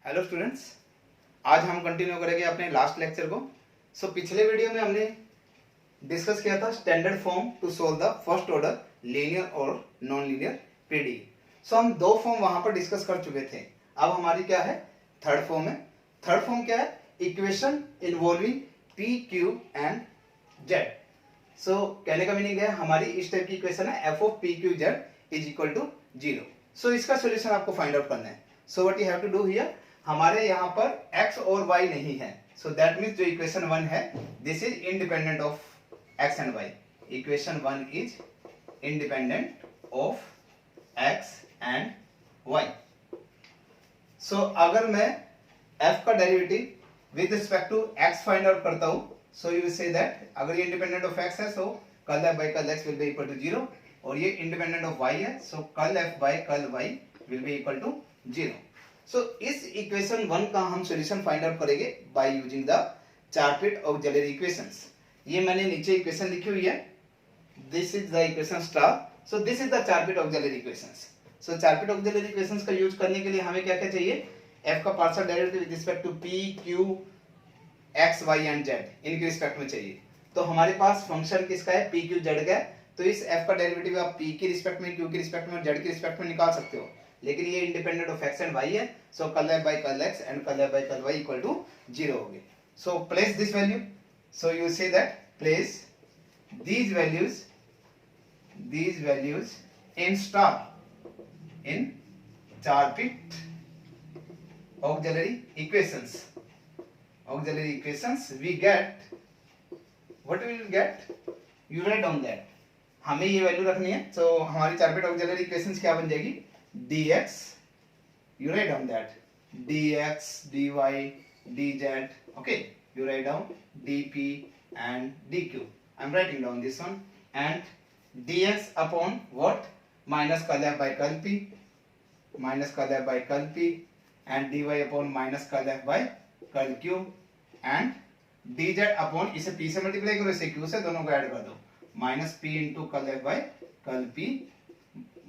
Hello students, आज हम continue करेंगे अपने लास्ट लेक्चर को। पिछले वीडियो में हमने डिस्कस किया था standard form to solve the first order linear और नॉन लीनियर पीडीई। हम दो फॉर्म वहां पर डिस्कस कर चुके थे। अब हमारी क्या है, थर्ड फॉर्म है। थर्ड फॉर्म क्या है, equation involving P Q and Z. कहने का मीनिंग है हमारी इस टाइप की इक्वेशन है F of P Q Z is equal to 0। इसका सोल्यूशन आपको फाइंड आउट करना है। What you have to do here, हमारे यहाँ पर x और y नहीं है। दैट मीन्स जो इक्वेशन 1 है this is independent of x and y। Equation 1 is independent of x and y। अगर मैं f का derivative with respect to x find out करता हूं, यू विल से दैट अगर ये इंडिपेंडेंट ऑफ x है curl f by curl x will be equal to 0, और ये इंडिपेंडेंट ऑफ y है curl f by curl y will be equal to 0। इस इक्वेशन 1 का हम सॉल्यूशन फाइंड आउट करेंगे by using the Charpit auxiliary equations. ये मैंने नीचे इक्वेशन लिखी हुई है, this is the equation star. This is the Charpit auxiliary equations. Charpit auxiliary equations का यूज करने के लिए हमें क्या क्या चाहिए, f का partial derivative with respect to p q x y and z इनके रिस्पेक्ट में चाहिए। तो हमारे पास फंक्शन किसका है, p q z का है। तो इस f का डेरिवेटिव आप p के रिस्पेक्ट में, q के रिस्पेक्ट में और z के रिस्पेक्ट में निकाल सकते हो, लेकिन ये independent of x and y है। Curl f by curl x and curl f by curl y equal to 0 होगी। प्लेस दिस वैल्यू, यू से that place these values in star in Charpit auxiliary equations we get, what we will get, you write down that। हमें ये value रखनी है। हमारी चार-पिट auxiliary equations क्या बन जाएगी, dx, you write down that, dx dy dz, okay, you write down dp and dq, I'm writing down this one, and dx upon what, minus curl f by curl p, minus curl f by curl p, and dy upon minus curl f by curl q, and dz upon, इसे p से multiply करो, इसे q से, दोनों को add कर दो, minus p into curl f by curl p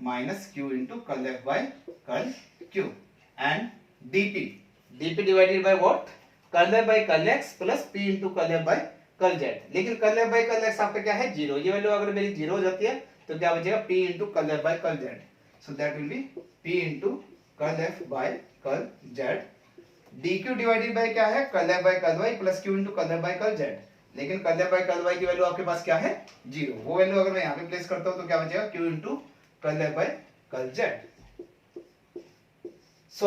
minus q into curl f by curl q, and dp divided by what, curl f by curl x plus p into curl f by curl z। लेकिन curl f by curl x आपका क्या है, 0। ये value अगर मेरी 0 हो जाती है तो क्या बचेगा, p into curl f by curl z। That will B p into curl f by curl z। dq divided bye क्या है, curl f by curl y plus q into curl f by curl z। लेकिन curl f by curl y की value आपके पास क्या है, 0। वो value अगर मैं यहाँ पे प्लेस करता हूँ तो क्या बचेगा, q into curl f by curl z।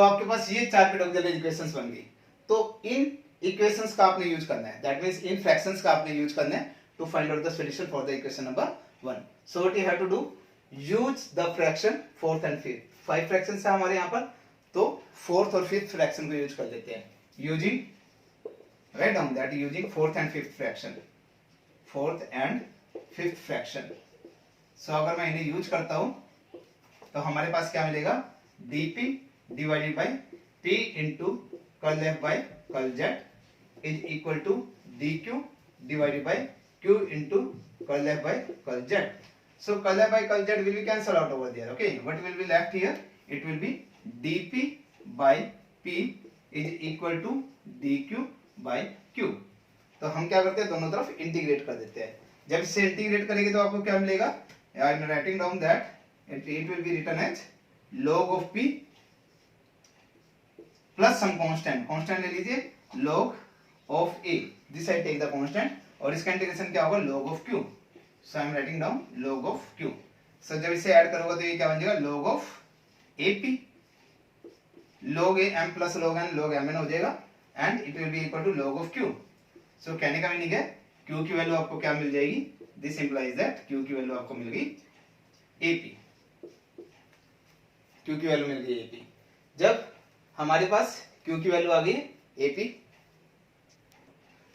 आपके पास ये चार-पिट ऑक्सिलरी इक्वेशंस बन गई। तो इन इक्वेशंस का आपने यूज करना है, दैट मींस इन फ्रैक्शंस का आपने यूज करना है to find out the solution for the equation number 1। What you have to do, use the fraction fourth and fifth. 5 फ्रैक्शंस है हमारे यहाँ पर, तो फोर्थ और फिफ्थ फ्रैक्शन को यूज कर लेते हैं using, write down that, using fourth and fifth fraction, fourth and fifth fraction. अगर मैं इन्हें यूज करता हूं तो हमारे पास क्या मिलेगा, dp divided by p into curl f by curl z is equal to dq divided by q into curl f by curl z। Curl f by curl z will be cancelled out over there, okay, what will be left here, it will be dp by p is equal to dq by q। तो हम क्या करते हैं, दोनों तरफ integrate कर देते हैं। जब इसे इंटीग्रेट करेंगे तो आपको क्या मिलेगा, I am writing down that it will be written as log of p plus some constant ले लीजिए, log of a, this I take the constant, और इसका इंटीग्रेशन क्या होगा, log of q। I am writing down log of q। जब इसे add करोगे तो ये क्या बन जाएगा, log of ap, log a m plus log n log mn हो जाएगा, and it will be equal to log of q। कहने का मीनिंग है q की वैल्यू आपको क्या मिल जाएगी, दिस इंप्लाइज दैट q की वैल्यू आपको मिल गई ap, q की वैल्यू मिल गई ap। जब हमारे पास q की वैल्यू आ गई ap,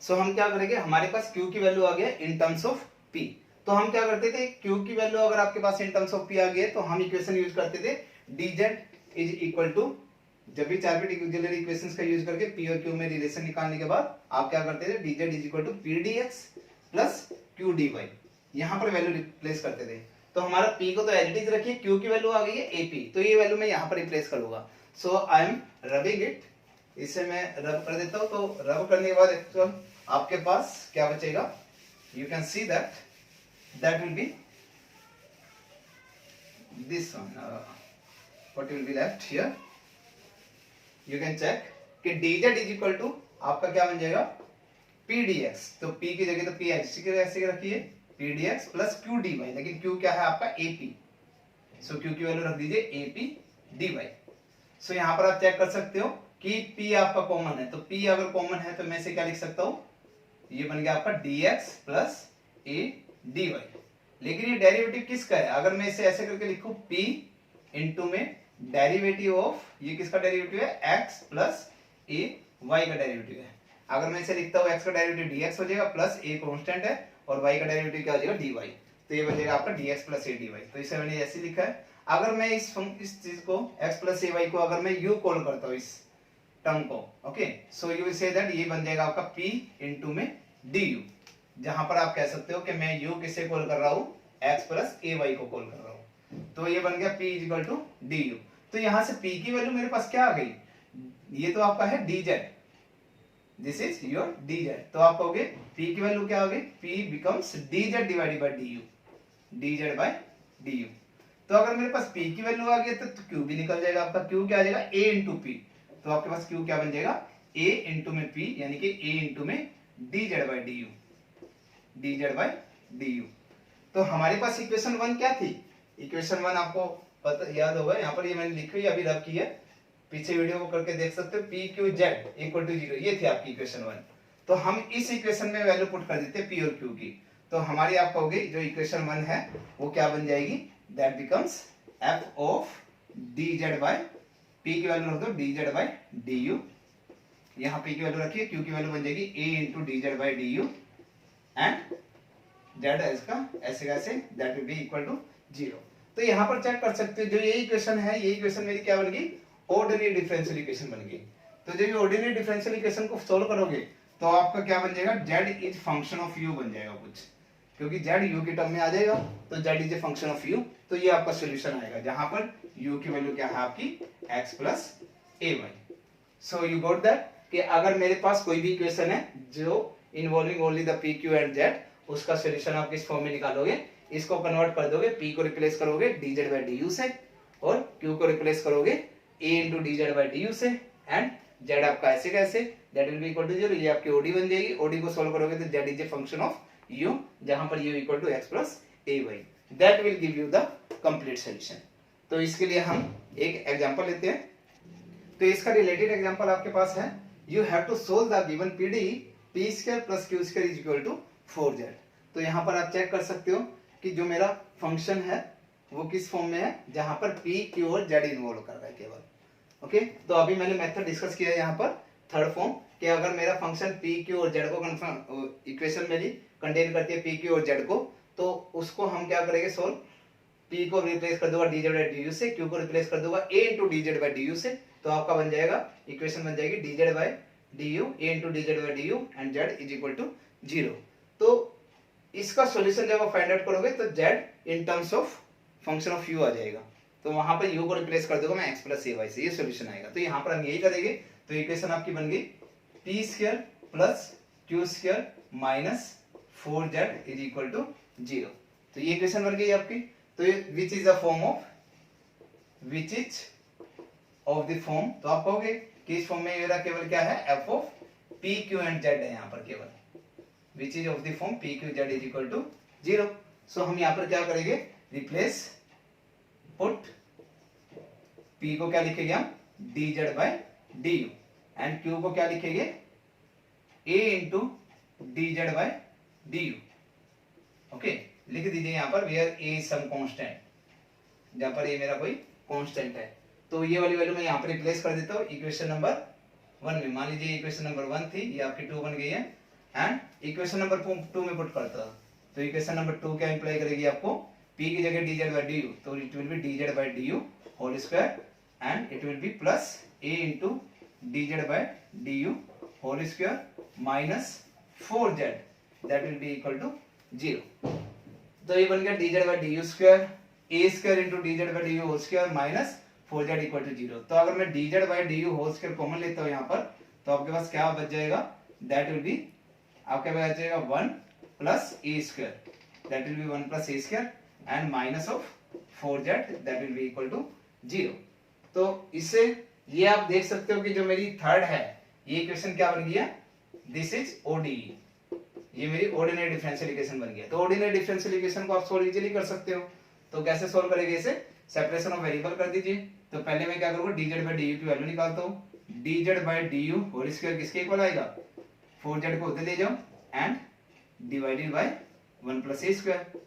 हम क्या करेंगे, हमारे पास q की वैल्यू आ गया इन टर्म्स ऑफ p। तो हम क्या करते थे, q की वैल्यू अगर आपके पास इन टर्म्स ऑफ p आ गई तो हम इक्वेशन यूज करते थे dz इज इक्वल टू, जब भी चार-पिट ऑक्सिलरी इक्वेशंस का यूज करके p और q में रिलेशन निकालने के बाद आप क्या करते थे, dz is equal to p dx plus q dy, यहां पर वैल्यू रिप्लेस करते थे। तो हमारा p को तो एज इट इज रखिए, q की वैल्यू आ गई है ap, तो ये वैल्यू मैं यहां पर रिप्लेस कर लूंगा। सो आई एम रबिंग इट इसे मैं रब कर देता हूँ। तो रब करने के बाद एक्चुअल आपके पास क्या बचेगा, you can see that will be this one, what will be left here, you can check कि dz इज इक्वल टू आपका क्या बन जाएगा p dx। तो p की जगह तो p ऐसे रखिए p dx plus q dy, लेकिन q क्या है आपका ap, सो q की वैल्यू रख दीजिए ap dy। सो यहाँ पर आप चेक कर सकते हो कि p आपका कॉमन है, तो p अगर कॉमन है तो मैं इसे क्या लिख सकता हूँ, ये बन गया आपका dx प्लस a dy। लेकिन ये डेरिवेटिव किसका है, अगर मैं इसे ऐसे करके लिखूं p इंटू में डेरिवेटिव ऑफ, ये किसका डेरिवेटिव है, x प्लस a y का डेरिवेटिव है। अगर मैं इसे लिखता हूँ x का डेरिवेटिव dx हो जाएगा प्लस a कांस्टेंट है और y का डेरिवेटिव क्या हो जाएगा dy, तो ये बन जाएगा आपका dx प्लस a dy। तो इसे मैंने ऐसे लिखा है। अगर मैं इस चीज को x प्लस a y को अगर मैं u कॉल करता हूँ इस टर्म को, okay, so you will say that ये बन जाएगा आपका p इंटू में du, जहां पर आप कह सकते हो कि मैं u किसे कॉल कर रहा हूँ, x प्लस a y को कॉल कर रहा हूँ। तो ये बन गया p इक्वल टू du। तो यहां से p की वैल्यू मेरे पास क्या आ गई, ये तो आपका है dz, this is your dz। तो आप कहोगे p की वैल्यू क्या होगी, p becomes dz divided by du, dz by du। तो अगर मेरे पास p की वैल्यू आ गई तो q भी निकल जाएगा, आपका q क्या आ जाएगा a इंटू p। तो आपके पास q क्या बन जाएगा a इंटू में p, यानी कि a इंटू में dz by du, dz by du। तो हमारे पास इक्वेशन 1 क्या थी, इक्वेशन 1 आपको पता याद होगा, यहाँ पर ये मैंने लिखी हुई अभी रब की है, पीछे वीडियो को करके देख सकते हो, P Q Z equal to 0, ये थी आपकी इक्वेशन 1। तो हम इस इक्वेशन में वैल्यू पुट कर देते हैं पी और क्यू की, तो हमारी आप कहोगे जो इक्वेशन 1 है वो क्या बन जाएगी, that becomes F of d z by, P की वैल्यू रख दो d z by d u, यहाँ पी की वैल्यू रखिए, क्यू की वैल्यू बन जाएगी A into d z by d u and z इसका ऐसे कैसे, that will be equal to 0। तो यहाँ पर चेक कर सकते हो जो ये इक्वेशन है, ये इक्वेशन मेरी क्या बन गई, ऑर्डिनरी डिफरेंशियल इक्वेशन बन गई। तो जब ये ऑर्डिनरी डिफरेंशियल इक्वेशन को सोल्व करोगे तो आपका क्या बन जाएगा, z is function of u बन जाएगा कुछ, क्योंकि z u के टर्म में आ जाएगा, तो z is a function of u। तो ये आपका सॉल्यूशन आएगा जहां पर u की वैल्यू क्या है आपकी x plus a y। So you got that कि अगर मेरे पास कोई भी इक्वेशन है जो involving only the p q and z, उसका सॉल्यूशन आप किस फॉर्म में निकालोगे, इसको कन्वर्ट कर दोगे, p को रिप्लेस करोगे dz बाय du से और q को रिप्लेस करोगे a into dz by du से एंड z आपका ऐसे कैसे, that will be equal to 0, ये आपकी ओडी बन जाएगी। ओडी को सॉल्व करोगे तो z is a function of u, जहां पर u equal to x plus a y, that will give you the complete solution. तो इसके लिए हम एक एग्जांपल लेते हैं। तो इसका रिलेटेड एग्जांपल आपके पास है, you have to solve the given pd p square plus q square is equal to 4z। तो यहाँ पर आप चेक कर सकते हो कि जो मेरा फंक्शन है वो किस फॉर्म में है, जहां पर p q और z इन्वॉल्व कर रहा है केवल, ओके। तो अभी मैंने मेथड डिस्कस किया है यहाँ पर थर्ड फॉर्म, कि अगर मेरा फंक्शन p q और z को कंफर्म इक्वेशन मेरी कंटेन करती है p q और z को, तो उसको हम क्या करेंगे सोल्व, p को रिप्लेस कर दूंगा dz बाय du से, q को रिप्लेस कर दूंगा a into dz by du से, तो आपका बन जाएगा इक्वेशन बन जाएगी dz by du a into dz by du एंड z इज इक्वल टू 0। तो इसका सॉल्यूशन जब आप फाइंड आउट करोगे तो z in terms of function of u आ जाएगा, तो वहां पर u को रिप्लेस कर दूंगा मैं x प्लस a y से, ये सॉल्यूशन आएगा। तो यहाँ पर हम यही करेंगे। तो इक्वेशन आपकी बन गई p square plus q square minus 4z is equal to 0। तो ये इक्वेशन बन गई आपकी। तो ये which is the form of, which is of the form, तो आप कहोगे कि इस फॉर्म में मेरा केवल क्या है, f of p q and z है यहाँ पर केवल, which is of the form p q z is equal to 0। So हम यहाँ पर क्या करेंगे, रिप्लेस पुट p को क्या लिखेंगे हम dz by du and q को क्या लिखेंगे a into dz by du, okay. लिख दीजिए यहाँ पर where a is some constant, जहां पर ये मेरा कोई कांस्टेंट है, तो ये वाली वैल्यू मैं यहाँ पर रिप्लेस कर देता हूँ इक्वेशन नंबर 1 में। मान लीजिए इक्वेशन नंबर 1 थी, ये आपकी 2 बन गई है एंड इक्वेशन नंबर 2 में पुट करता हूँ। तो इक्वेशन नंबर 2 क्या इंप्लाई करेगी आपको, p की जगह dz by du, तो it will be dz by du whole square and it will be plus a into dz by du whole square minus 4z, that will be equal to 0। तो ये बन गया dz by du square a square into dz by du whole square minus 4z equal to 0। तो अगर मैं dz by du whole square common लेता हूँ यहाँ पर, तो आपके पास क्या बच जाएगा, दैट विल बी आपके पास बच जाएगा 1 plus A square, that will be 1 plus A square and minus of 4z that will be equal to 0। तो इससे ये आप देख सकते हो कि जो मेरी थर्ड है ये इक्वेशन क्या बन गया, दिस इज ODE, ये मेरी ऑर्डिनरी डिफरेंशियल इक्वेशन बन गया। तो ऑर्डिनरी डिफरेंशियल इक्वेशन को आप सोल्व इजीली कर सकते हो। तो कैसे सोल्व करेंगे इसे, सेपरेशन ऑफ वेरिएबल कर दीजिए। तो पहले मैं क्या करूंगा, dz बाई du की वैल्यू निकालता हूँ। dz by du whole square किसके इक्वल आएगा, 4z को उधर ले जाओ and divided by 1 plus A square.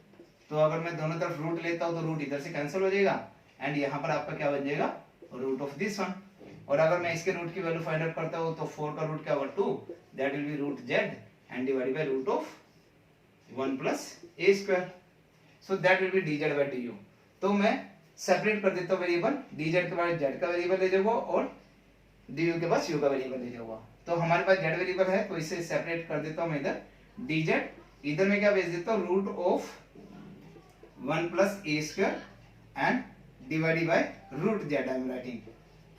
तो अगर मैं दोनों तरफ रूट लेता हूँ तो रूट इधर से कैंसिल हो जाएगा एंड यहाँ पर आपका क्या बन जाएगा, रूट ऑफ दिस वन। और अगर मैं इसके रूट की वैल्यू फाइंड आउट करता हूँ तो 4 का रूट क्या होगा 2, that will be root z and divided by root of 1 plus A square. So that will be dz by du। तो मैं सेपरेट कर देता हूँ वेरिएबल, dz के बाद z का वेरिएबल ले जाऊंगा और du के पास u का वेरिएबल ले जाऊंगा। तो हमारे पास z वेरिएबल है तो इसे सेपरेट कर देता हूँ मैं इधर, dz इधर में क्या भेज देता हूँ, root of 1 plus A square and divided by root z I am writing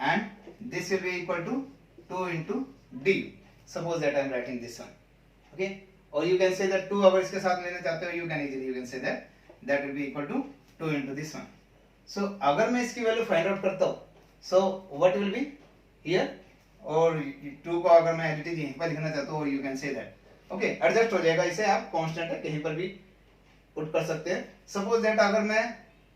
and this will be equal to 2 into du. Suppose that I am writing this one, okay, or you can say that 2 अगर इसके साथ लेना चाहते हो you can say that will be equal to 2 into this one. So अगर मैं इसकी value find out करता हूँ, so what will be here, और 2 को अगर मैं एज इट इज यहीं पर लिखना चाहता हूँ you can say that, okay, adjust हो जाएगा, इसे आप कांस्टेंट है कहीं पर भी पुट कर सकते हैं। सपोज दैट अगर मैं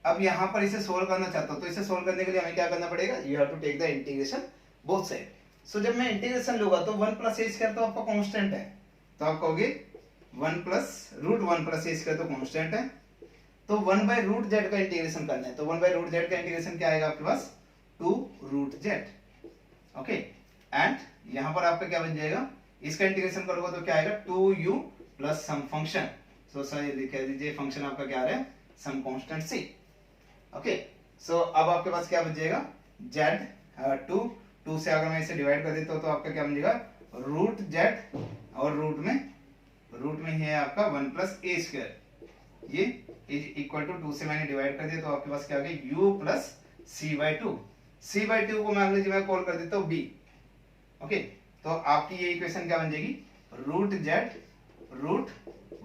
अब यहाँ पर इसे सोल्व करना चाहता हूँ तो इसे सोल्व करने के लिए हमें क्या करना पड़ेगा, you have to take the integration both side. So जब मैं इंटीग्रेशन लूंगा तो 1 प्लस ए स्क्वायर तो आपका कांस्टेंट है, तो आप कहोगे 1 plus root 1 plus A square तो कांस्टेंट है, तो 1 बाय रूट z का इंटीग्रेशन करना है। तो 1 बाय रूट z का इंटीग्रेशन क्या आएगा आपके पास, 2 रूट z, ओके, एंड यहाँ पर आपका क्या बन जाएगा, इसका इंटीग्रेशन करोगे तो क्या आएगा 2u प्लस सम फंक्शन। सो सर लिख दीजिए फंक्शन आपका क्या आ रहा है, सम कांस्टेंट c, ओके। सो अब आपके पास क्या बच जाएगा, z 2 से अगर मैं इसे डिवाइड कर देता हूँ तो आपका क्या बन जाएगा, रूट z और रूट में है आपका 1 प्लस ए स्क्वायर, ये इज इक्वल टू 2 से मैंने डिवाइड कर दिया तो आपके पास क्या आ गया, u plus c by 2। c by 2 को मैं अगले मैं कॉल कर देता हूँ b, ओके। तो आपकी ये इक्वेशन क्या बन जाएगी, root z root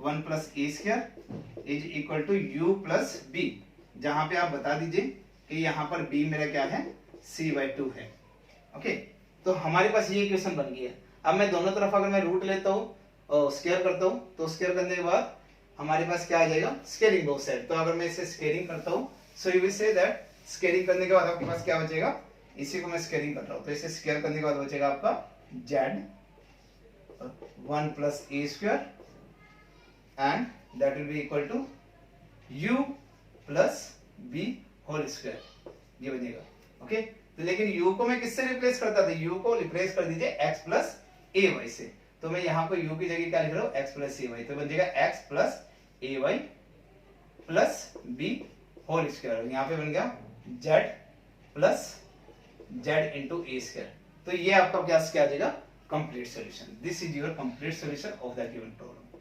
1 plus A square is equal to u plus b, जहां पे आप बता दीजिए कि यहाँ पर b मेरा क्या है, c बाई 2 है, ओके। तो हमारे पास ये इक्वेशन बन गई है। अब मैं दोनों तरफ अगर मैं रूट लेता हूँ और स्क्वायर करता हूँ तो स्क्वायर करने के बाद हमारे पास क्या आ जाएगा, स्क्वेयरिंग बोथ साइड। तो अगर मैं इसे स्क्वेयरिंग करता हूँ सो you will say that squaring करने के बाद आपके पास क्या बचेगा, इसी को मैं स्क्वेयरिंग कर रहा हूँ तो इसे स्क्वायर करने के बाद बचेगा आपका z 1 plus A square and that will be equal to u plus b whole square, ये बनेगा, ओके। तो लेकिन u को मैं किससे रिप्लेस करता था, u को रिप्लेस कर दीजिए x प्लस ए वाई से। तो मैं यहाँ पर u की जगह क्या लिख रहा हूँ, x प्लस ए वाई, तो बन जाएगा x प्लस ए Y plus b whole square, यहाँ पे बन गया z plus z into a square. तो ये आपका क्या आ जाएगा, complete solution. This is your complete solution of the given problem,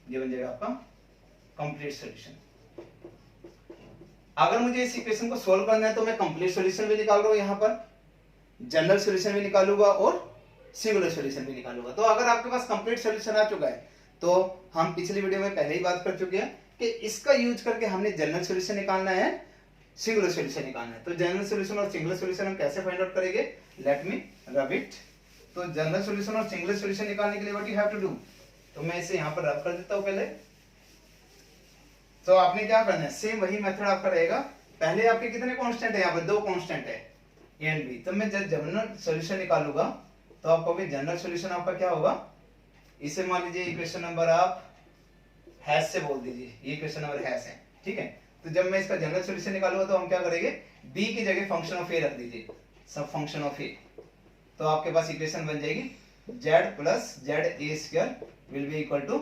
ये बन जाएगा आपका कंप्लीट सॉल्यूशन। अगर मुझे इस इक्वेशन को सोल्व करना है तो मैं कंप्लीट सॉल्यूशन भी निकाल रहा हूं, यहाँ पर जनरल सॉल्यूशन भी निकालूंगा और सिंगुलर सॉल्यूशन भी निकालूंगा। तो अगर आपके पास कंप्लीट सॉल्यूशन आ चुका है तो हम पिछली वीडियो में पहले ही बात कर चुके हैं कि इसका यूज करके हमने जनरल सॉल्यूशन निकालना है, सिंगुलर सॉल्यूशन निकालना है। तो जनरल सॉल्यूशन और सिंगुलर सॉल्यूशन हम कैसे फाइंड आउट करेंगे, लेट मी रब इट। तो जनरल सॉल्यूशन और सिंगुलर सॉल्यूशन निकालने के लिए what you have to do, तो मैं इसे यहाँ पर रब कर देता हूँ पहले। तो आपने क्या करना है, सेम वही मेथड आपका रहेगा। पहले आपके कितने कांस्टेंट है, यहाँ पर 2 कांस्टेंट है ए एंड बी। तो मैं जब जनरल सॉल्यूशन निकालूंगा तो आपको भी जनरल सॉल्यूशन आपका क्या होगा, इसे मान लीजिए इक्वेशन नंबर आप हैश से बोल दीजिए, ये इक्वेशन नंबर हैश है, ठीक है। तो जब मैं इसका जनरल सॉल्यूशन निकालूंगा तो हम क्या करेंगे, b की जगह फंक्शन ऑफ ए रख दीजिए, सब फंक्शन ऑफ ए। तो आपके पास इक्वेशन बन जाएगी z plus Z A square will be equal to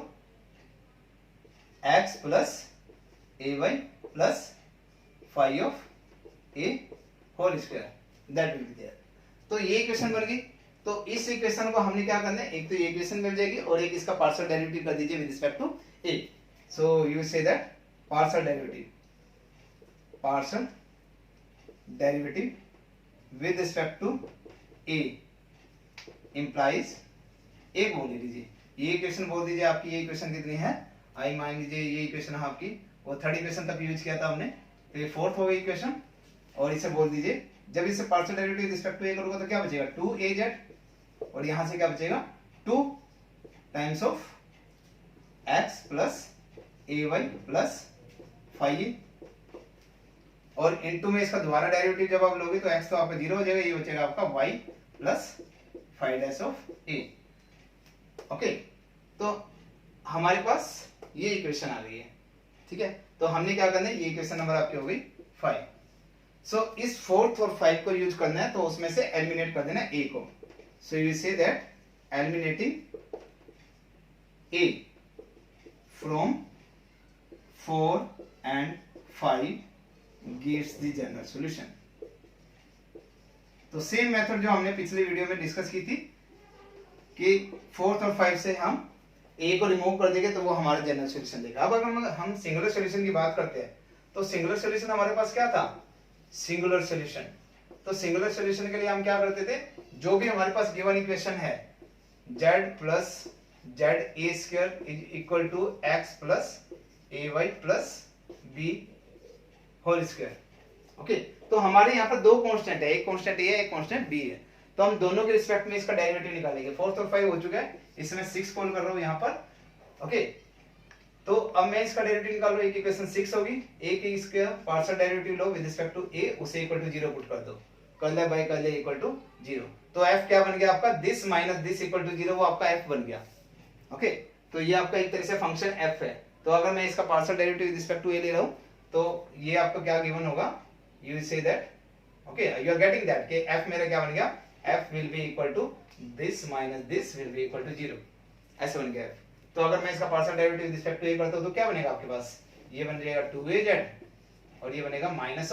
x plus A Y plus five of A whole square, that will be there. तो ये इक्वेशन बन गई। तो इस इक्वेशन को हमने क्या करना है, एक तो ये इक्वेशन मिल जाएगी और एक इसका पार्शियल डेरिवेटिव कर दीजिए with respect to a। So you से that partial derivative with respect to a implies a बोल लीजिए, ये इक्वेशन बोल दीजिए आपकी, ये इक्वेशन कितनी है, आई मान लीजिए ये इक्वेशन है आपकी, वो थर्ड इक्वेशन तक यूज किया था हमने, तो ये फोर्थ हो गई इक्वेशन। और इसे बोल दीजिए, जब इसे partial derivative with respect to a करूंगा तो क्या बचेगा 2az, और यहां से क्या बचेगा 2 times of x plus ay plus 5a, और इनटू में इसका दोबारा डेरिवेटिव जब आप लोगे तो x तो आपका 0 हो जाएगा, ये बचेगा आपका y plus 5 of a। Okay, तो हमारे पास ये इक्वेशन आ गई है, ठीक है। तो हमने क्या करना है, ये इक्वेशन नंबर आपकी हो गई 5। सो इस फोर्थ और 5 को यूज करना है, तो उसमें से एलिमिनेट कर देना a को। सो you say that eliminating a from 4 and 5 gives the general solution. तो सेम मेथड जो हमने पिछले वीडियो में डिस्कस की थी कि 4 और 5 से हम a को रिमूव कर देंगे तो वो हमारा जनरल सॉल्यूशन देगा। अब अगर हम सिंगुलर सॉल्यूशन की बात करते हैं, तो सिंगुलर सॉल्यूशन हमारे पास क्या था, सिंगुलर सॉल्यूशन। तो सिंगुलर सॉल्यूशन के लिए हम क्या करते थे, जो भी हमारे पास गिवन इक्वेशन है z plus za² is equal to x plus ay plus b whole square. Okay, तो हमारे यहाँ पर दो कांस्टेंट है, एक कांस्टेंट a है, एक कांस्टेंट b है, तो हम दोनों के रिस्पेक्ट में इसका डेरिवेटिव निकालेंगे। 4 और 5 हो चुका है, इसमें 6 कॉल कर रहा हूँ यहाँ पर। ओके, तो अब मैं इसका डेरिवेटिव निकाल रहा हूँ, एक इक्वेशन 6 होगी, a की इसका पार्शियल डेरिवेटिव लो विद रिस्पेक्ट टू a, उसे इक्वल टू 0 पुट कर दो, कर ले बाय कर ले इक्वल टू 0। तो f क्या बन गया आपका, this minus this equal to 0, वो आपका f बन गया। ओके, तो ये आपका एक तरह से फंक्शन f है। तो अगर मैं इसका partial derivative with respect to a ले रहा हूँ, तो ये आपका क्या गिवन होगा, यू विल से that, okay you are getting that कि f मेरा क्या बन गया, f will be equal to this minus this will be equal to 0, ऐसे बन गया f। तो अगर मैं इसका partial derivative with respect to a करता हूं तो क्या बनेगा आपके पास, ये बन जाएगा 2az, और ये बनेगा minus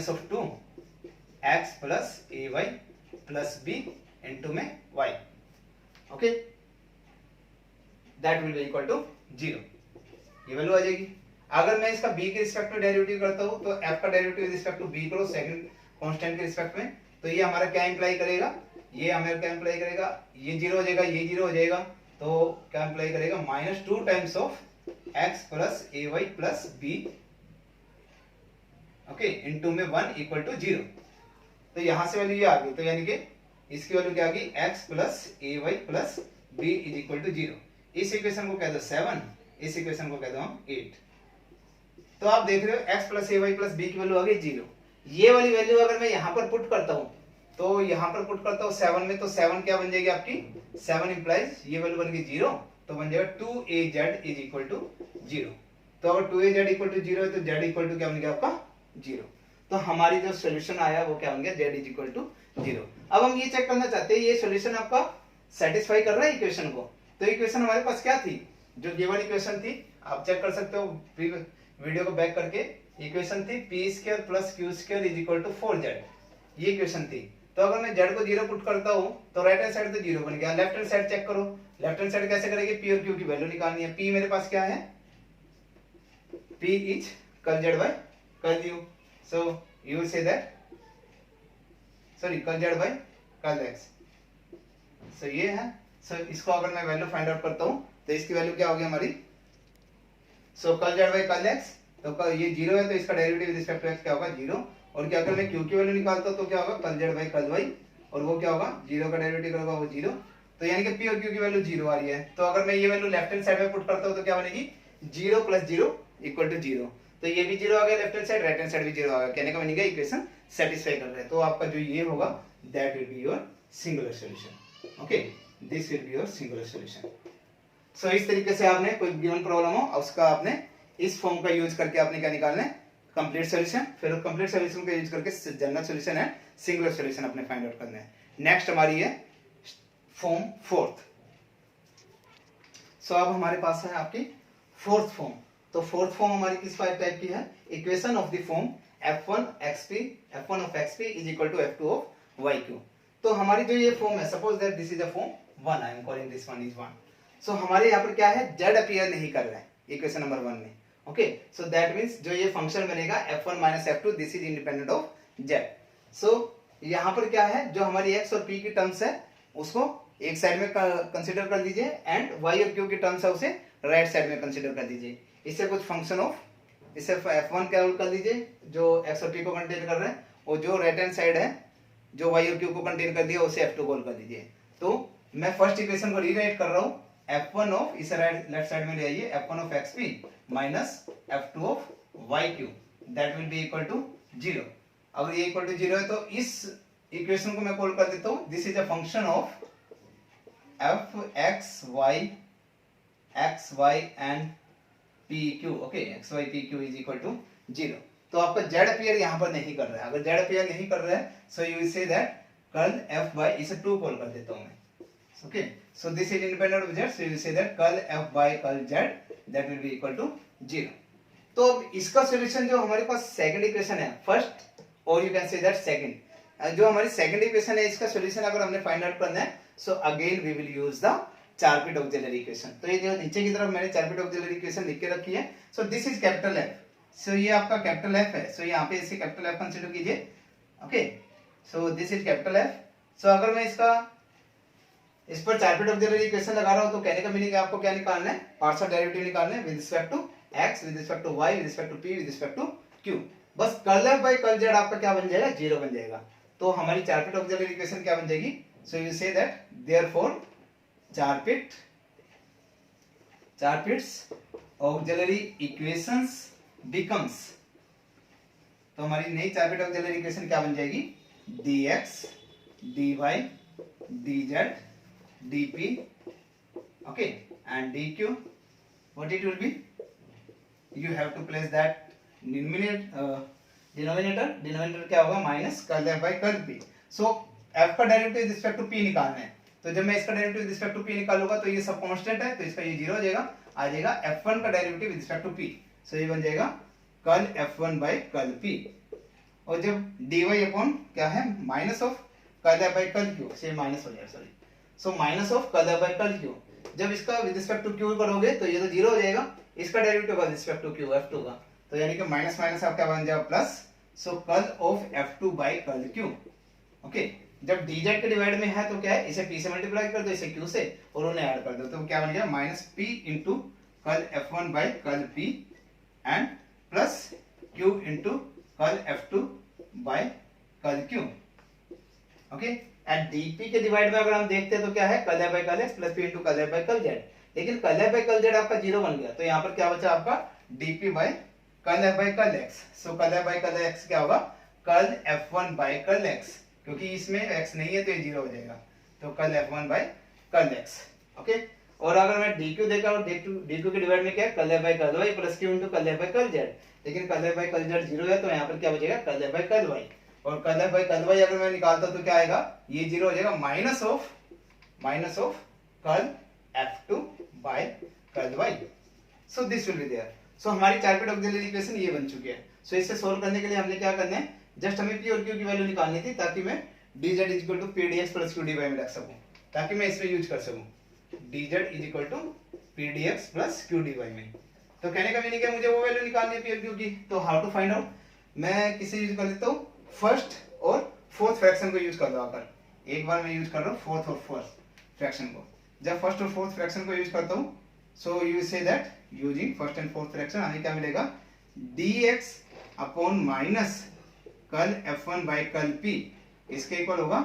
of 2x plus ay plus b into में y। Okay, that will be equal to 0, ये वैल्यू आ जाएगी। अगर मैं इसका b के रिस्पेक्ट में डेरिवेटिव करता हूं, तो f का डेरिवेटिव रिस्पेक्ट टू b करो सेकंड कांस्टेंट के रिस्पेक्ट में, तो ये हमारा क्या इंप्लाई करेगा, ये हमारा क्या इंप्लाई करेगा, ये 0 हो जाएगा, ये 0 हो जाएगा, तो क्या इंप्लाई करेगा -2 times of x plus ay plus b, okay into में 1 इक्वल टू 0। तो यहां से वैल्यू ये आ गई, तो यानी कि इसकी वैल्यू क्या आ गई, x plus ay plus b is equal to 0। इस इक्वेशन को कह दो 7, इस इक्वेशन को कह दो हम 8। तो आप देख रहे हो x plus ay plus b की वैल्यू आ गई 0। ये वाली वैल्यू अगर मैं यहाँ पर पुट करता हूँ, तो यहाँ पर पुट करता हूँ 7 में, तो 7 क्या बन जाएगी आपकी, 7 इंप्लाइज ये वैल्यू बन गई 0, तो बन जाएगा 2az इज इक्वल टू 0। तो अगर 2az इक्वल टू 0 है तो z इक्वल टू क्या बन गया आपका 0। तो हमारी जो सोल्यूशन आया वो क्या बन गया, z इज इक्वल टू 0। अब हम ये चेक करना चाहते हैं ये सोल्यूशन आपका सेटिस्फाई कर रहा है इक्वेशन को। तो इक्वेशन हमारे पास क्या थी, जो गिवन इक्वेशन थी, आप चेक कर सकते हो वीडियो को बैक करके, इक्वेशन थी p² plus q² is equal to 4z, ये इक्वेशन थी। तो अगर मैं z को 0 पुट करता हूं तो राइट हैंड साइड तो 0 बन गया, लेफ्ट हैंड साइड चेक करो, लेफ्ट हैंड साइड कैसे करेंगे, p और q की वैल्यू निकालनी है। p मेरे पास क्या है, p is curl z by curl u, so you will से that, sorry curl z by curl x, so ये है। सो इसको अगर मैं वैल्यू फाइंड आउट करता हूं तो इसकी वैल्यू क्या होगी हमारी, so curl z by curl x, तो ये 0 है तो इसका derivative with respect to x क्या होगा 0, और क्या अगर मैं q की वैल्यू निकालता हूं तो क्या होगा curl z by curl y, और वो क्या होगा 0 का डेरिवेटिव करूंगा वो 0, तो यानी कि p और q की वैल्यू 0 आ रही है। तो अगर मैं ये वैल्यू लेफ्ट हैंड साइड में पुट करता हूं तो क्या बनेगी 0 प्लस 0 इक्वल टू 0, तो ये भी 0 आ गया left hand side, right hand side भी 0 आ गया, कहने का मतलब इक्वेशन सेटिस्फाई कर रहा है। तो आपका जो ये होगा that will be your singular solution. Okay, this will be your singular solution. So इस तरीके से आपने कोई गिवन प्रॉब्लम हो उसका आपने इस फॉर्म का यूज करके आपने क्या निकालना है, कंप्लीट सॉल्यूशन, फिर कंप्लीट सॉल्यूशन का यूज करके जनरल सॉल्यूशन है सिंगुलर सॉल्यूशन अपने फाइंड आउट करना है। नेक्स्ट हमारी है फॉर्म फोर्थ। सो अब हमारे पास है आपकी फोर्थ फॉर्म। तो फोर्थ फॉर्म हमारी किस टाइप की है, equation of the form f1 of xp is equal to f2 of yq। तो हमारी जो ये फॉर्म है, suppose that this is a form 1, I am calling this one is 1। So हमारे यहाँ पर क्या है, z अपीयर नहीं कर रहा है इक्वेशन नंबर 1 में। ओके, सो दैट मींस जो ये फंक्शन बनेगा f1 minus f2 this is independent of Z. So यहाँ पर क्या है, जो हमारी एक्स और पी की टर्म्स है उसको एक साइड में कंसीडर कर लीजिए एंड वाई और क्यू की टर्म्स है उसे राइट साइड में कंसीडर कर दीजिए। इससे कुछ फंक्शन ऑफ इसे f1 कैलकुलेट कर लीजिए जो x और p को कंटेन कर रहे हैं, और जो राइट हैंड साइड है जो y और q को कंटेन कर दिया उसे f2 कॉल कर दीजिए। तो मैं फर्स्ट इक्वेशन को रीराइट कर रहा हूँ, f1 ऑफ इसे लेफ्ट साइड में ले आइए, f1 of xp minus f2 of yq that will be equal to 0। अगर ये इक्वल टू 0 है तो इस इक्वेशन को मैं कॉल कर देता हूँ this is a function of f x y and P Q. Okay, X Y P Q is equal to 0। तो आपका जेड अपीयर यहाँ पर नहीं कर रहा है। अगर जेड अपीयर नहीं कर रहा है सो यू विल से दैट कर्ल एफ बाय इसे 2 कॉल कर देता हूँ मैं। Okay, so this is independent of Z, so you will से that curl F by curl Z that will be equal to 0। तो अब इसका सॉल्यूशन जो हमारे पास सेकंड इक्वेशन है फर्स्ट, और you can say that second, जो हमारी सेकंड इक्वेशन है इसका सॉल्यूशन अगर हमने फाइंड आउट करना है so again we will use the Charpit auxiliary equation. तो ये जो नीचे की तरफ मैंने चारपिट ऑक्सिलरी इक्वेशन लिख के रखी है, so this is capital F, so ये आपका कैपिटल एफ है, सो यहाँ पे इसे कैपिटल एफ कंसीडर कीजिए। Okay, so this is capital F. So अगर मैं इस पर चारपिट ऑक्सिलरी इक्वेशन लगा रहा हूँ तो कहने का मीनिंग आपको क्या निकालना है, पार्शियल डेरिवेटिव निकालना है with respect to x, with respect to y, with respect to p, with respect to q। बस curl F by curl Z आपका क्या बन जाएगा, 0 बन जाएगा। तो हमारी चारपिट ऑक्सिलरी इक्वेशन क्या बन जाएगी, सो यू से that therefore Charpit's auxiliary equations becomes, तो हमारी नई चारपिट ऑक्सिलरी इक्वेशन क्या बन जाएगी, dx dy dz dp, okay, and dq, what it will be, you have to place that denominator क्या होगा, minus curl F by curl P. So f का derivative respect to p निकालना है, तो जब मैं इसका डेरिवेटिव रिस्पेक्ट टू p निकालूंगा तो ये सब कांस्टेंट है तो इसका ये 0 हो जाएगा, आ जाएगा f1 का डेरिवेटिव रिस्पेक्ट टू p, सो ये बन जाएगा curl f1 by curl p। और जब dy अपॉन क्या है, minus of curl F by curl q, से माइनस हो जाएगा, sorry, so minus of curl F by curl q। जब इसका विद रिस्पेक्ट टू q करोगे तो ये तो 0 हो जाएगा, इसका derivative with respect to q f2 का, तो यानी कि माइनस माइनस आपका बन जाएगा plus, so curl of f2 by curl q। Okay, जब dz के डिवाइड में है तो क्या है, इसे p से मल्टीप्लाई कर दो, इसे q से, और उन्हें ऐड कर दो, तो क्या बन गया minus p into curl f1 by curl p and plus q into curl f2 by curl q। Okay, and dp के डिवाइड में अगर हम देखते हैं तो क्या है, curl f by curl x plus p into curl f by curl z, लेकिन curl f by curl z आपका 0 बन गया, तो यहाँ पर क्या बचा आपका dp by curl f by curl x। So curl f by curl x क्या होगा, curl f1 by curl x, क्योंकि इसमें x नहीं है तो ये 0 हो जाएगा, तो curl f1 by curl x। Okay, और अगर मैं dq देखा और dq के डिवाइड में क्या है, curl f by curl y plus q into curl f by curl z, लेकिन curl f by curl z 0 है तो यहाँ पर क्या बचेगा, curl f by curl y, और curl f by curl y अगर मैं निकालता तो क्या आएगा, ये 0 हो जाएगा, minus of curl f2 by curl y। So this will be there. So हमारी चारपिट ऑक्सिलरी इक्वेशन ये बन चुकी है। सो इसे सोल्व करने के लिए हमने क्या करना है, जस्ट हमें p और q की वैल्यू निकालनी थी ताकि मैं dz is equal to pdx plus qdy में रख सकूं, ताकि मैं इसमें यूज कर सकूं dz is equal to pdx plus qdy में। तो कहने का मीनिंग है मुझे वो वैल्यू निकालनी है p और q की, तो हाउ टू फाइंड आउट, मैं किसे यूज कर लेता हूं, फर्स्ट और फोर्थ फ्रैक्शन को यूज कर लो। आकर एक बार मैं यूज कर रहा हूं फोर्थ और फर्स्ट फ्रैक्शन को। जब फर्स्ट और फोर्थ फ्रैक्शन को यूज करता हूं सो यू से that using first and fourth fraction हमें क्या मिलेगा, dx upon minus curl f1 by curl p इसके इक्वल होगा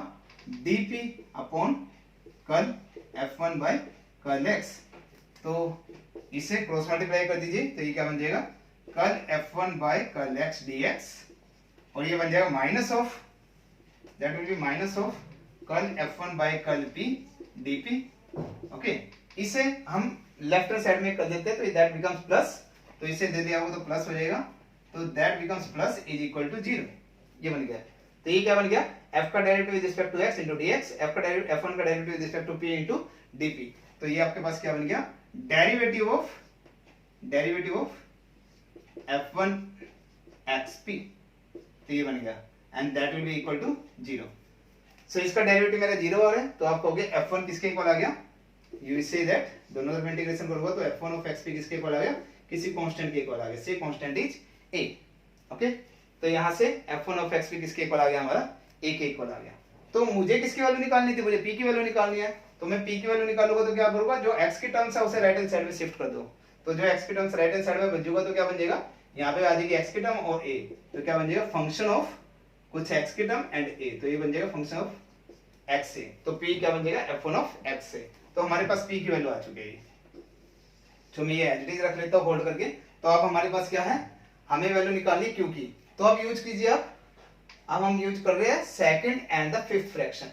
dp upon curl f1 by curl x। तो इसे क्रॉस मल्टीप्लाई कर दीजिए तो ये क्या बन जाएगा, curl f1 by curl x dx, और ये बन जाएगा minus of, that will be minus of curl f1 by curl p dp। Okay, इसे हम लेफ्ट हैंड साइड में कर देते हैं तो दैट बिकम्स प्लस, तो इसे दे दिया हो तो प्लस हो जाएगा, तो that becomes plus is equal to 0, ये बन गया। तो ये क्या बन गया, f का derivative with respect to x into dx, f का डेरिवेटिव f1 का derivative with respect to p into dp, तो ये आपके पास क्या बन गया, डेरिवेटिव ऑफ f1 xp, तो ये बन गया and that will be equal to 0। So इसका डेरिवेटिव मेरा 0 आ रहा है, तो आप कहोगे f1 किसके इक्वल आ गया, यू से दैट दोनों तरफ इंटीग्रेशन करूंगा तो f1 ऑफ xp किसके इक्वल आ गया, किसी कांस्टेंट के इक्वल आ गया, से कांस्टेंट इज a। ओके, तो यहाँ से f1 ऑफ x p किसके इक्वल आ गया हमारा, a के इक्वल आ गया। तो मुझे किसकी वैल्यू निकालनी थी, मुझे p की वैल्यू निकालनी है। तो मैं p की वैल्यू निकालूंगा तो क्या करूंगा, जो x की टर्म्स है उसे राइट हैंड साइड में शिफ्ट कर दो। तो जो x की टर्म्स राइट हैंड साइड में बचेगा तो क्या बन जाएगा, यहाँ पे आ जाएगी x की टर्म और a, तो क्या बन जाएगा फंक्शन ऑफ कुछ x की टर्म एंड a, तो ये बन जाएगा फंक्शन ऑफ x से। तो p क्या बन जाएगा f1 ऑफ x से। तो हमारे पास p की वैल्यू आ चुकी है। तो मैं ये एज इट इज रख लेता हूँ होल्ड करके। तो अब हमारे पास क्या है, हमें वैल्यू निकालनी q की। तो अब यूज कीजिए आप, अब हम यूज कर रहे हैं second and the fifth fraction,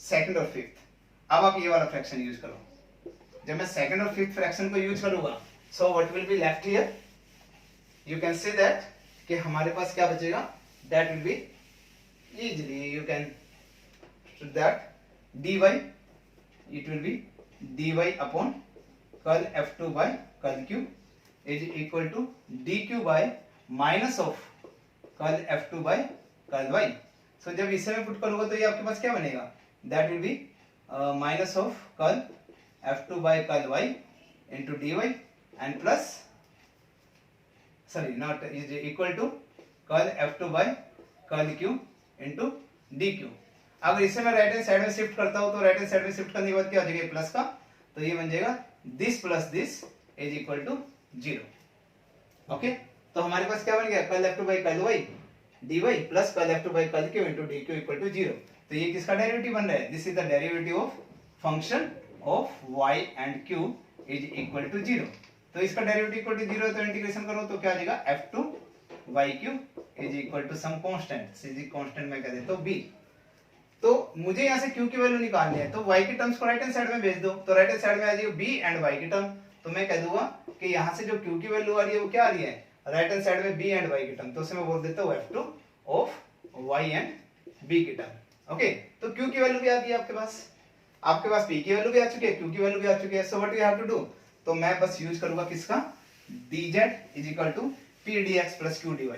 second और फिफ्थ। अब आप ये वाला फ्रैक्शन यूज करो। जब मैं सेकंड और फिफ्थ फ्रैक्शन को यूज करूंगा, so what will be left here, you can say that कि हमारे पास क्या बचेगा, that will be easily you can that dy, it will be dy upon curl f2 by curl q is equal to dq by minus of curl f2 by curl y। so जब इसे में put करूंगा तो ये आपके पास क्या बनेगा, that will be minus of curl f2 by curl y into dy and plus sorry not is equal to curl f2 by curl q into dq। अगर इसे मैं राइट हैंड साइड में शिफ्ट करता हूं तो राइट हैंड साइड में shift करने के बाद क्या हो जाएगा प्लस का, तो ये बन जाएगा this plus this is equal to 0। Okay, तो हमारे पास क्या बन गया, curl f2 by curl y dy plus curl f2 by curl q into dq equal to 0। तो ये किसका डेरिवेटिव बन रहा है, this is the derivative of function of y and q is equal to 0। तो इसका डेरिवेटिव इक्वल टू 0 है तो इंटीग्रेशन करो तो क्या आ जाएगा f2 yq is equal to some constant, C constant मैं कह देता हूं b। तो मुझे यहाँ से q की वैल्यू निकालनी है, तो y की टर्म्स को राइट हैंड साइड में भेज दो। तो राइट हैंड साइड में आ जाएगी b एंड y की टर्म। तो मैं कह दूंगा कि यहाँ से जो q की वैल्यू आ रही है वो क्या आ रही है, राइट हैंड साइड में b एंड y की टर्म। तो उसे मैं बोल देता हूँ f2 of y and b की टर्म। ओके, तो q की वैल्यू भी आ गई आपके पास p की वैल्यू भी आ चुकी है, q की वैल्यू भी आ चुकी है। So what we have to do, तो मैं बस यूज करूंगा किसका, dz is equal to p dx plus q dy।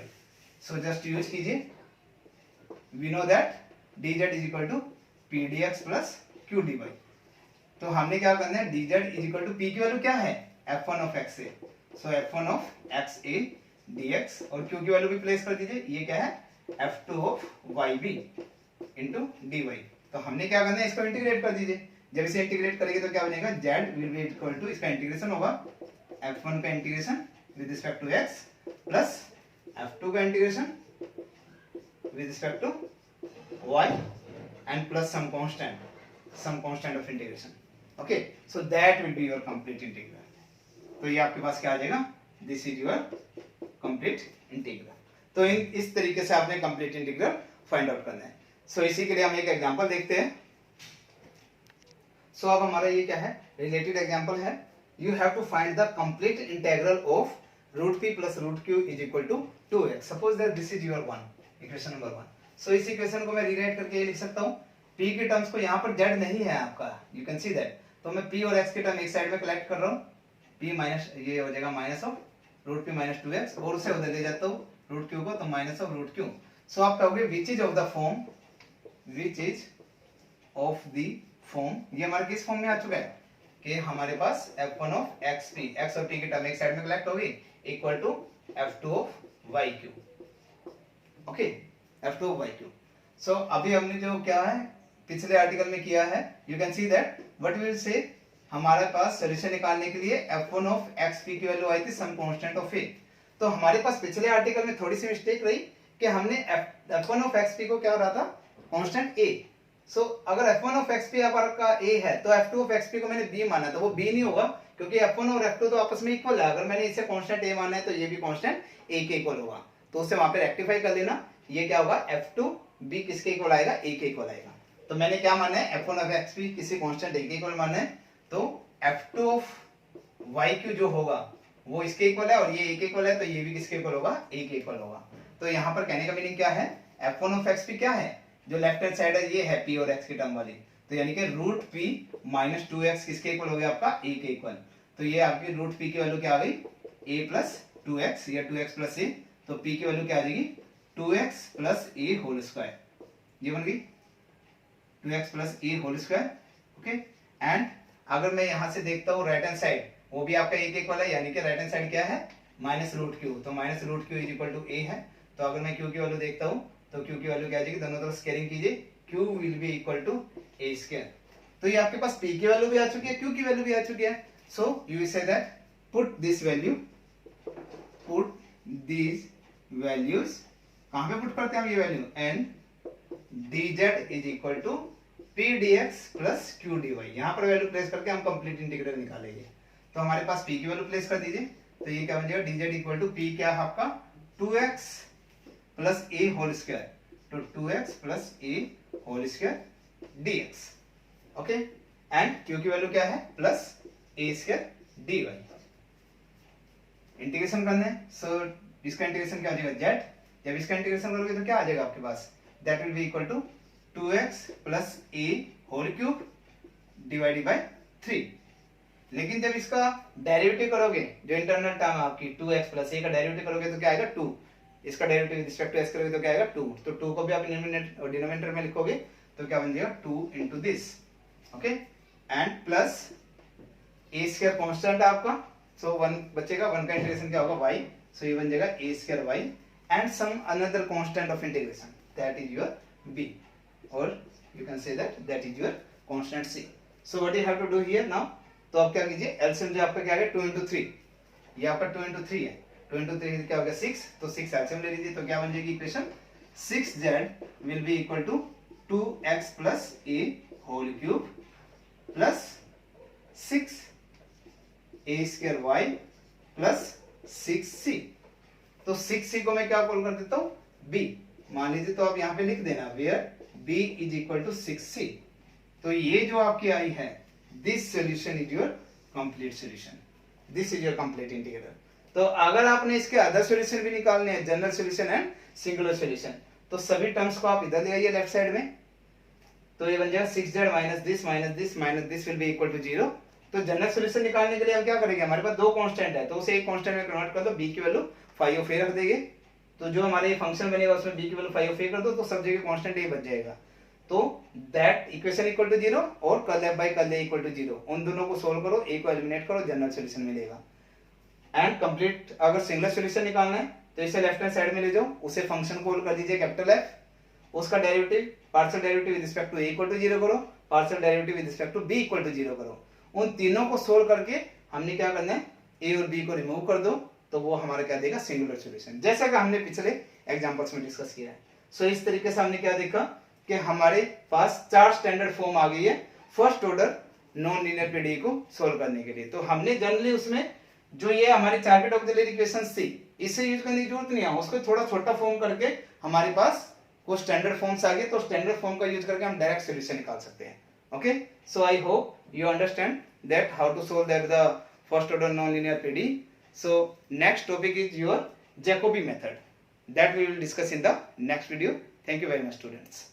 So just use कीजिए, we know that dz is equal to p dx plus q dy। तो हमने क्या करना है, dz is equal to p की वैल्यू क्या है, f1 of x a, so f1 of x a dx और q की वैल्यू भी प्लेस कर दीजिए, ये क्या है f2 of yb into dy। तो हमने क्या करना है, इसको इंटीग्रेट कर दीजिए। जब इसे इंटीग्रेट करेंगे तो क्या बनेगा, z will be equal to, इसका इंटीग्रेशन होगा f1 का integration with respect to x plus f2 का integration with respect to y and plus some constant of integration। okay, so that will be your complete integral। तो ये आपके पास क्या आ जाएगा, this is your complete integral। तो इस तरीके से आपने complete integral फाइंड आउट करना है। सो इसी के लिए हम एक एग्जांपल देखते हैं। सो अब हमारा ये क्या है, रिलेटेड एग्जांपल है, you have to find the complete integral of root p plus root q is equal to 2x। suppose that this is your equation number 1। सो इस इक्वेशन को मैं रीराइट करके ये लिख सकता हूँ, p के टर्म्स को यहाँ पर z नहीं है आपका, यू कैन सी दैट। तो मैं p और x के टर्म एक साइड में कलेक्ट कर रहा हूँ, p माइनस ये हो जाएगा minus of root p minus 2x और उसे उधर ले जाता हूँ रूट q को, तो माइनस ऑफ रूट q। सो आप कहोगे विच is of the form, which is of the form, ये हमारे किस फॉर्म में आ चुका है कि हमारे पास f1 ऑफ xp, x और p के टर्म एक साइड में कलेक्ट होगी equal to f2 of yq। Okay, f2 of yq। So अभी हमने जो क्या है पिछले आर्टिकल में किया है, you can see that what we will say, हमारे पास सॉल्यूशन निकालने के लिए f1 ऑफ xp की वैल्यू आई थी सम कांस्टेंट ऑफ a। तो हमारे पास पिछले आर्टिकल में थोड़ी सी मिस्टेक रही कि हमने f1 ऑफ xp को क्या हो रहा था, कांस्टेंट a। सो अगर f1 ऑफ xp आपका a है तो f2 ऑफ xp को मैंने b माना, तो वो b नहीं होगा क्योंकि f1 और f2 तो आपस में इक्वल है। अगर मैंने इसे कांस्टेंट a माना है तो ये भी कांस्टेंट a के इक्वल होगा, तो उसे वहां पे रेक्टिफाई कर लेना। ये क्या होगा, f2 b किसके इक्वल आएगा, a के इक्वल आएगा। तो मैंने क्या माना है, f1 ऑफ xp किसी कांस्टेंट a के इक्वल माना है, तो f2 ऑफ yq जो होगा वो इसके इक्वल है और ये a के इक्वल है, तो ये भी किसके इक्वल होगा, a के इक्वल होगा। तो यहाँ पर कहने का मीनिंग क्या है, f1 ऑफ xp क्या है, जो लेफ्ट हैंड साइड है ये है p और x की टर्म वाली, तो यानी कि रूट p माइनस 2x किसके इक्वल हो गया आपका, a के इक्वल। तो ये आपकी रूट p की वैल्यू क्या आ गई, a प्लस 2x या 2x प्लस a, तो p की वैल्यू क्या आ जाएगी 2x plus a whole square, ये बन गई 2x plus a whole square. Okay, and अगर मैं यहां से देखता हूं राइट हैंड साइड, वो भी आपका a के इक्वल है, यानी कि राइट हैंड साइड क्या है माइनस रूट q, तो minus root q is equal to a है। तो अगर मैं Q की वैल्यू देखता हूँ तो Q की वैल्यू क्या आ जाएगी, दोनों तरफ स्केयरिंग कीजिए, Q will be equal to a square. तो ये आपके पास P की वैल्यू भी आ चुकी है, Q की वैल्यू भी आ चुकी है। सो यू से that put this value, put these values, कहां पे पुट करते हैं हम ये value, and dz is equal to p dx plus q dy। यहां पर वैल्यू प्लेस करके हम कंप्लीट इंटीग्रल निकालेंगे। तो हमारे पास p की वैल्यू प्लेस कर दीजिए, तो ये क्या बन जाएगा, dz इक्वल टू p क्या है आपका 2x plus a whole square, तो 2x plus a whole square dx। Okay, and q की वैल्यू क्या है, plus a square dy। Integration करना है, सो इसका इंटीग्रेशन क्या हो जाएगा, z। जब इसका इंटीग्रेशन करोगे तो क्या आ जाएगा आपके पास, that will be equal to 2x plus a whole cube divided by 3। लेकिन जब इसका डेरिवेटिव करोगे, जो इंटरनल टर्म है आपकी 2x प्लस a का डेरिवेटिव करोगे तो क्या आएगा 2, इसका derivative with respect to x करोगे तो क्या आएगा 2, तो 2 को भी आप डिनोमिनेटर में लिखोगे तो क्या बन जाएगा 2 into this. Okay, and plus a square constant है आपका, सो 1 बचेगा, 1 का इंटीग्रेशन क्या होगा y, सो ये बन जाएगा a square y and some another constant of integration, that is your b, or you can say that is your constant c. So what you have to do here now, तो आप क्या कीजिए, LCM जो आपका क्या है 2 into 3, ये आपका 2 into 3 है, 2 into 3 क्या हो गया 6, तो 6 एलसीएम ले लीजिए, तो क्या बन जाएगी equation, 6z will be equal to 2x plus a whole cube plus 6 a square y plus 6c। तो 6c को मैं क्या कॉल कर देता हूं, b, मान लीजिए, तो आप यहां पे लिख देना where b is equal to 6c। तो ये जो आपकी आई है, this solution is your complete solution, this is your complete integral. तो अगर आपने इसके अदर सॉल्यूशन भी निकालने हैं, general solution and singular solution, तो सभी टर्म्स को आप इधर ले आइए लेफ्ट साइड में, तो ये बन जाएगा 6z minus this will be equal to 0। तो जनरल सॉल्यूशन निकालने के लिए हम क्या करेंगे, हमारे पास दो कांस्टेंट है, तो उसे एक कांस्टेंट में कन्वर्ट कर दो, b की वैल्यू 5 ऑफ a रख देंगे, तो जो हमारे फंक्शन बनेगा उसमें b की वैल्यू 5 ऑफ a कर दो, तो सब जगह कांस्टेंट a बच जाएगा। तो दैट इक्वेशन इक्वल टू 0 और curl f by curl a equal to 0, उन दोनों को सोल्व करो, a को एलिमिनेट करो, जनरल सॉल्यूशन मिलेगा। एंड कंप्लीट अगर सिंगुलर सॉल्यूशन निकालना है तो इसे लेफ्ट हैंड साइड में ले जाओ, उसे फंक्शन कॉल कर दीजिए कैपिटल F, उसका derivative partial derivative with respect to a equal to 0 करो, partial derivative with respect to b equal to 0 करो। उन तीनों को सोल्व करके हमने क्या करना है, a और b को रिमूव कर दो, तो वो हमारा क्या देगा, सिंगुलर सॉल्यूशन, जैसा कि हमने पिछले एग्जांपल्स में डिस्कस किया है। सो इस तरीके से हमने क्या देखा कि हमारे पास 4 स्टैंडर्ड फॉर्म आ गई है first order non linear PDE को सोल्व करने के लिए। तो हमने जनरली उसमें जो ये हमारी टारगेट ऑक्सिलरी इक्वेशन सी, इसे यूज करने की जरूरत नहीं है, उसको थोड़ा छोटा फॉर्म करके हमारे पास कुछ स्टैंडर्ड फॉर्म्स आ गए, तो स्टैंडर्ड फॉर्म का यूज करके हम डायरेक्ट सॉल्यूशन निकाल सकते हैं। Okay, so I hope you understand that how to solve that the first order non-linear PDE. So next topic is your Jacobi method, that we will discuss in the next video. Thank you very much students.